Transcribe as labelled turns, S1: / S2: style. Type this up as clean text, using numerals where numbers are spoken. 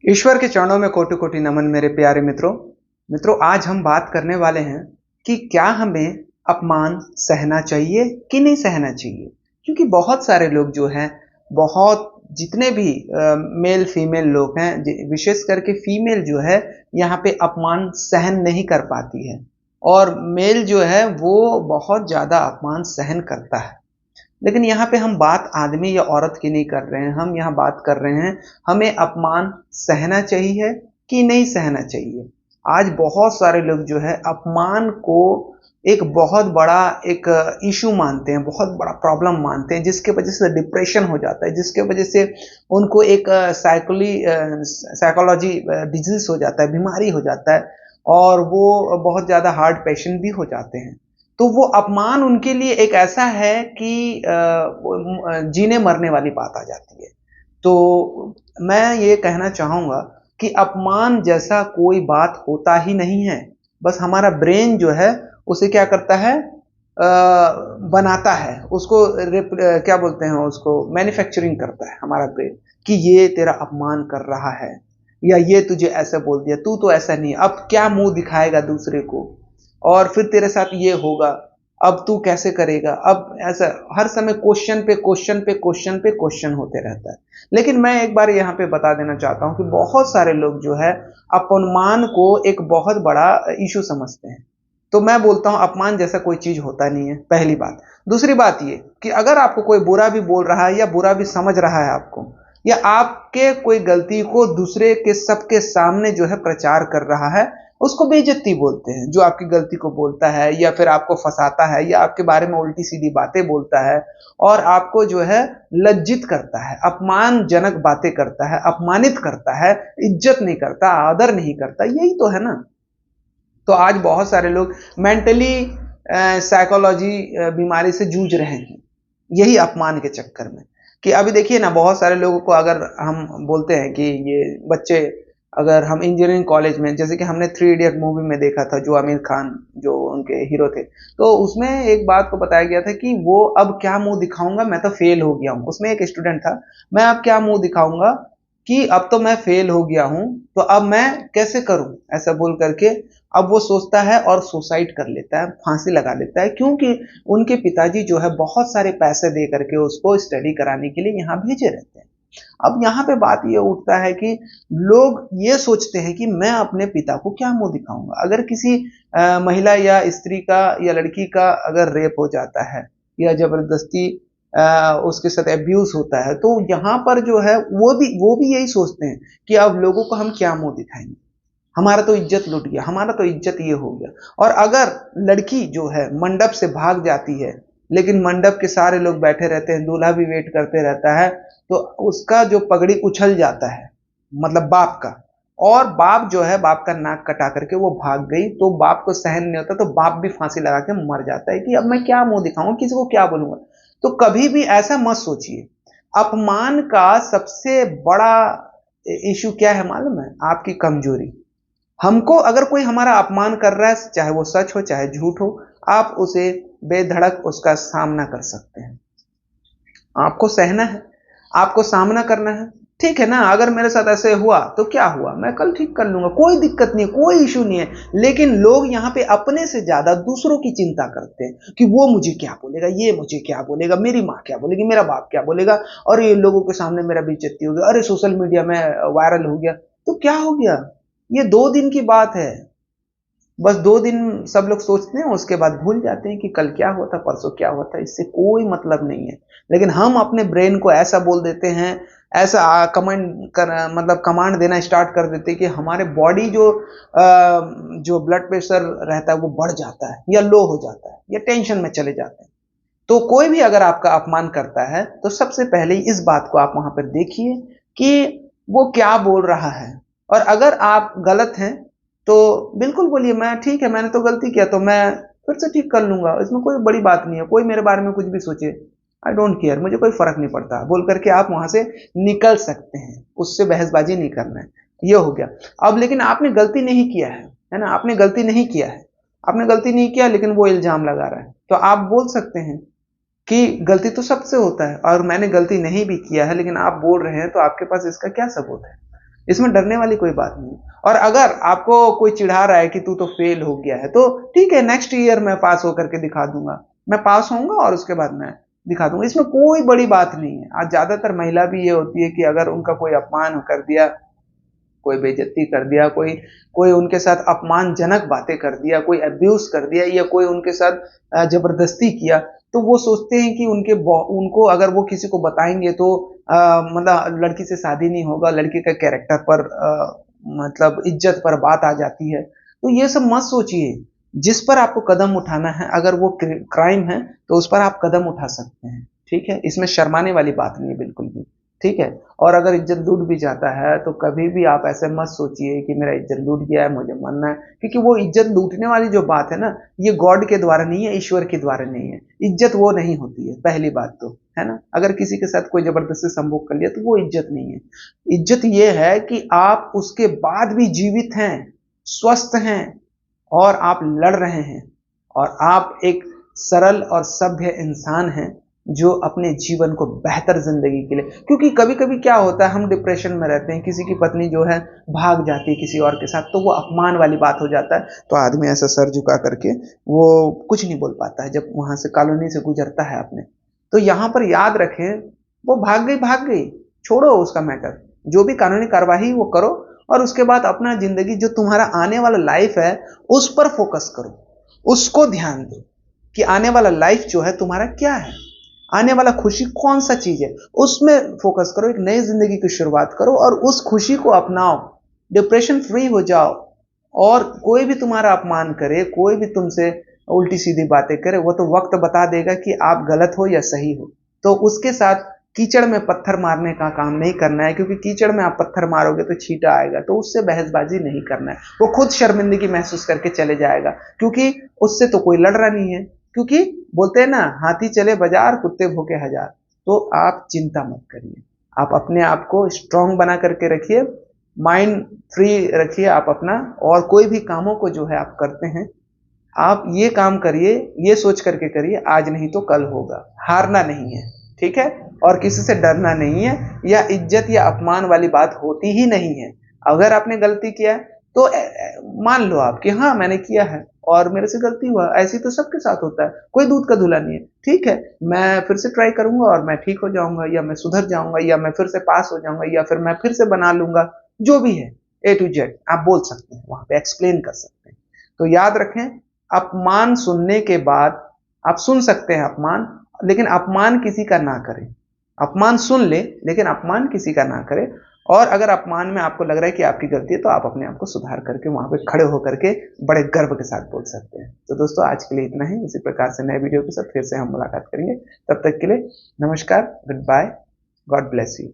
S1: ईश्वर के चरणों में कोटि कोटि नमन मेरे प्यारे मित्रों। आज हम बात करने वाले हैं कि क्या हमें अपमान सहना चाहिए कि नहीं सहना चाहिए। क्योंकि बहुत सारे लोग जो हैं, बहुत जितने भी मेल फीमेल लोग हैं, विशेष करके फीमेल जो है यहाँ पे अपमान सहन नहीं कर पाती है, और मेल जो है वो बहुत ज़्यादा अपमान सहन करता है। लेकिन यहाँ पे हम बात आदमी या औरत की नहीं कर रहे हैं, हम यहाँ बात कर रहे हैं हमें अपमान सहना चाहिए कि नहीं सहना चाहिए। आज बहुत सारे लोग जो है अपमान को एक बहुत बड़ा एक इशू मानते हैं, बहुत बड़ा प्रॉब्लम मानते हैं, जिसके वजह से डिप्रेशन हो जाता है, जिसके वजह से उनको एक साइकोलॉजी डिजीज हो जाता है, बीमारी हो जाता है, और वो बहुत ज़्यादा हार्ट पेशेंट भी हो जाते हैं। तो वो अपमान उनके लिए एक ऐसा है कि जीने मरने वाली बात आ जाती है। तो मैं ये कहना चाहूँगा कि अपमान जैसा कोई बात होता ही नहीं है। बस हमारा ब्रेन जो है उसे क्या करता है, बनाता है, उसको क्या बोलते हैं, उसको मैन्युफैक्चरिंग करता है हमारा ब्रेन, कि ये तेरा अपमान कर रहा है, या ये तुझे ऐसा बोल दिया, तू तो ऐसा नहीं, अब क्या मुंह दिखाएगा दूसरे को, और फिर तेरे साथ ये होगा, अब तू कैसे करेगा, अब ऐसा हर समय क्वेश्चन पे क्वेश्चन पे क्वेश्चन पे क्वेश्चन होते रहता है। लेकिन मैं एक बार यहाँ पे बता देना चाहता हूँ कि बहुत सारे लोग जो है अपमान को एक बहुत बड़ा इशू समझते हैं। तो मैं बोलता हूँ अपमान जैसा कोई चीज होता नहीं है, पहली बात। दूसरी बात ये कि अगर आपको कोई बुरा भी बोल रहा है या बुरा भी समझ रहा है आपको, या आपके कोई गलती को दूसरे के सबके सामने जो है प्रचार कर रहा है, उसको बेइज्जती बोलते हैं। जो आपकी गलती को बोलता है या फिर आपको फंसाता है या आपके बारे में उल्टी सीधी बातें बोलता है और आपको जो है लज्जित करता है, अपमानजनक बातें करता है, अपमानित करता है, इज्जत नहीं करता, आदर नहीं करता, यही तो है ना। तो आज बहुत सारे लोग मेंटली साइकोलॉजी बीमारी से जूझ रहे हैं, यही अपमान के चक्कर में। कि अभी देखिए ना, बहुत सारे लोगों को अगर हम बोलते हैं कि ये बच्चे, अगर हम इंजीनियरिंग कॉलेज में, जैसे कि हमने थ्री इडियट मूवी में देखा था, जो आमिर खान जो उनके हीरो थे, तो उसमें एक बात को बताया गया था कि वो अब क्या मुंह दिखाऊंगा, मैं तो फेल हो गया हूं। उसमें एक स्टूडेंट था, मैं अब क्या मुंह दिखाऊंगा कि अब तो मैं फेल हो गया हूं, तो अब मैं कैसे करूं, ऐसा बोल करके अब वो सोचता है और सुसाइड कर लेता है, फांसी लगा लेता है, क्योंकि उनके पिताजी जो है बहुत सारे पैसे दे करके उसको स्टडी कराने के लिए यहाँ भेजे रहते हैं। अब यहाँ पे बात ये उठता है कि लोग ये सोचते हैं कि मैं अपने पिता को क्या मुंह दिखाऊंगा। अगर किसी महिला या स्त्री का या लड़की का अगर रेप हो जाता है या जबरदस्ती उसके साथ एब्यूज होता है, तो यहाँ पर जो है वो भी यही सोचते हैं कि अब लोगों को हम क्या मुंह दिखाएंगे, हमारा तो इज्जत लुट गया, हमारा तो इज्जत ये हो गया। और अगर लड़की जो है मंडप से भाग जाती है, लेकिन मंडप के सारे लोग बैठे रहते हैं, दूल्हा भी वेट करते रहता है, तो उसका जो पगड़ी उछल जाता है, मतलब बाप का, और बाप जो है, बाप का नाक कटा करके वो भाग गई, तो बाप को सहन नहीं होता, तो बाप भी फांसी लगा के मर जाता है कि अब मैं क्या मुंह दिखाऊंगा, किसी को क्या बोलूंगा। तो कभी भी ऐसा मत सोचिए। अपमान का सबसे बड़ा इशू क्या है मालूम है? आपकी कमजोरी। हमको अगर कोई हमारा अपमान कर रहा है, चाहे वो सच हो चाहे झूठ हो, आप उसे बेधड़क उसका सामना कर सकते हैं। आपको सहना है, आपको सामना करना है, ठीक है ना। अगर मेरे साथ ऐसे हुआ तो क्या हुआ, मैं कल ठीक कर लूंगा, कोई दिक्कत नहीं है, कोई इशू नहीं है। लेकिन लोग यहाँ पे अपने से ज्यादा दूसरों की चिंता करते हैं कि वो मुझे क्या बोलेगा, ये मुझे क्या बोलेगा, मेरी माँ क्या बोलेगी, मेरा बाप क्या बोलेगा, और ये लोगों के सामने मेरा बेइज्जती हो गया, अरे सोशल मीडिया में वायरल हो गया, तो क्या हो गया, ये 2 दिन की बात है। बस 2 दिन सब लोग सोचते हैं, उसके बाद भूल जाते हैं कि कल क्या हुआ था, परसों क्या हुआ था, इससे कोई मतलब नहीं है। लेकिन हम अपने ब्रेन को ऐसा बोल देते हैं, ऐसा कमांड कर, मतलब कमांड देना स्टार्ट कर देते हैं कि हमारे बॉडी जो ब्लड प्रेशर रहता है वो बढ़ जाता है या लो हो जाता है या टेंशन में चले जाते हैं। तो कोई भी अगर आपका अपमान करता है, तो सबसे पहले इस बात को आप वहां पर देखिए कि वो क्या बोल रहा है। और अगर आप गलत हैं, तो बिल्कुल बोलिए, मैं ठीक है, मैंने तो गलती किया, तो मैं फिर से ठीक कर लूंगा, इसमें कोई बड़ी बात नहीं है, कोई मेरे बारे में कुछ भी सोचे, आई डोंट केयर, मुझे कोई फर्क नहीं पड़ता, बोल करके आप वहां से निकल सकते हैं। उससे बहसबाजी नहीं करना है। ये हो गया। अब लेकिन आपने गलती नहीं किया है ना, आपने गलती नहीं किया है, आपने गलती नहीं किया, लेकिन वो इल्जाम लगा रहा है, तो आप बोल सकते हैं कि गलती तो सबसे होता है और मैंने गलती नहीं भी किया है, लेकिन आप बोल रहे हैं, तो आपके पास इसका क्या सबूत है? इसमें डरने वाली कोई बात नहीं। और अगर आपको कोई चिढ़ा रहा है कि तू तो फेल हो गया है, तो ठीक है, नेक्स्ट ईयर मैं पास होकर के दिखा दूंगा, मैं पास होऊंगा और उसके बाद मैं दिखा दूंगा, इसमें कोई बड़ी बात नहीं है। आज ज्यादातर महिला भी ये होती है कि अगर उनका कोई अपमान कर दिया, कोई बेइज्जती कर दिया, कोई कोई उनके साथ अपमानजनक बातें कर दिया, कोई अब्यूज कर दिया, या कोई उनके साथ जबरदस्ती किया, तो वो सोचते हैं कि उनको अगर वो किसी को बताएंगे तो मतलब लड़की से शादी नहीं होगा, लड़की का कैरेक्टर पर मतलब इज्जत पर बात आ जाती है। तो ये सब मत सोचिए। जिस पर आपको कदम उठाना है, अगर वो क्राइम है तो उस पर आप कदम उठा सकते हैं, ठीक है, इसमें शर्माने वाली बात नहीं है बिल्कुल भी, ठीक है। और अगर इज्जत लूट भी जाता है तो कभी भी आप ऐसे मत सोचिए कि मेरा इज्जत लूट गया है, मुझे मरना है, क्योंकि वो इज्जत लूटने वाली जो बात है ना, ये गॉड के द्वारा नहीं है, ईश्वर के द्वारा नहीं है। इज्जत वो नहीं होती है, पहली बात तो, है ना। अगर किसी के साथ कोई जबरदस्ती संभोग कर लिया तो वो इज्जत नहीं है। इज्जत ये है कि आप उसके बाद भी जीवित हैं, स्वस्थ हैं, और आप लड़ रहे हैं, और आप एक सरल और सभ्य इंसान हैं जो अपने जीवन को बेहतर जिंदगी के लिए, क्योंकि कभी कभी क्या होता है, हम डिप्रेशन में रहते हैं, किसी की पत्नी जो है भाग जाती है किसी और के साथ, तो वो अपमान वाली बात हो जाता है, तो आदमी ऐसा सर झुका करके वो कुछ नहीं बोल पाता है जब वहां से कॉलोनी से गुजरता है अपने। तो यहां पर याद रखें, वो भाग गई, छोड़ो उसका मैटर, जो भी कानूनी कार्यवाही वो करो, और उसके बाद अपना जिंदगी, जो तुम्हारा आने वाला लाइफ है, उस पर फोकस करो, उसको ध्यान दो कि आने वाला लाइफ जो है तुम्हारा क्या है, आने वाला खुशी कौन सा चीज है, उसमें फोकस करो, एक नई जिंदगी की शुरुआत करो और उस खुशी को अपनाओ, डिप्रेशन फ्री हो जाओ। और कोई भी तुम्हारा अपमान करे, कोई भी तुमसे उल्टी सीधी बातें करे, वो तो वक्त बता देगा कि आप गलत हो या सही हो। तो उसके साथ कीचड़ में पत्थर मारने का काम नहीं करना है, क्योंकि कीचड़ में आप पत्थर मारोगे तो छींटा आएगा, तो उससे बहसबाजी नहीं करना है, वो खुद शर्मिंदगी महसूस करके चले जाएगा, क्योंकि उससे तो कोई लड़ रहा नहीं है। क्योंकि बोलते हैं ना, हाथी चले बाजार, कुत्ते भूखे हजार। तो आप चिंता मत करिए, आप अपने आप को स्ट्रांग बना करके रखिए, माइंड फ्री रखिए आप अपना, और कोई भी कामों को जो है आप करते हैं, आप ये काम करिए, ये सोच करके करिए, आज नहीं तो कल होगा, हारना नहीं है, ठीक है, और किसी से डरना नहीं है, या इज्जत या अपमान वाली बात होती ही नहीं है। अगर आपने गलती किया है तो मान लो आप कि हाँ मैंने किया है और मेरे से गलती हुआ, ऐसी तो सबके साथ होता है, कोई दूध का धुला नहीं है, ठीक है, मैं फिर से ट्राई करूंगा और मैं ठीक हो जाऊंगा, या मैं सुधर जाऊंगा, या मैं फिर से पास हो जाऊंगा, या फिर मैं फिर से बना लूंगा, जो भी है, ए टू जेड आप बोल सकते हैं, वहां पे एक्सप्लेन कर सकते हैं। तो याद रखें, अपमान सुनने के बाद आप सुन सकते हैं अपमान, लेकिन अपमान किसी का ना करें। अपमान सुन ले, लेकिन अपमान किसी का ना करें। और अगर अपमान में आपको लग रहा है कि आपकी गलती है, तो आप अपने आप को सुधार करके वहां पे खड़े होकर के बड़े गर्व के साथ बोल सकते हैं। तो दोस्तों, आज के लिए इतना ही। इसी प्रकार से नए वीडियो के साथ फिर से हम मुलाकात करेंगे। तब तक के लिए नमस्कार, goodbye, God bless you.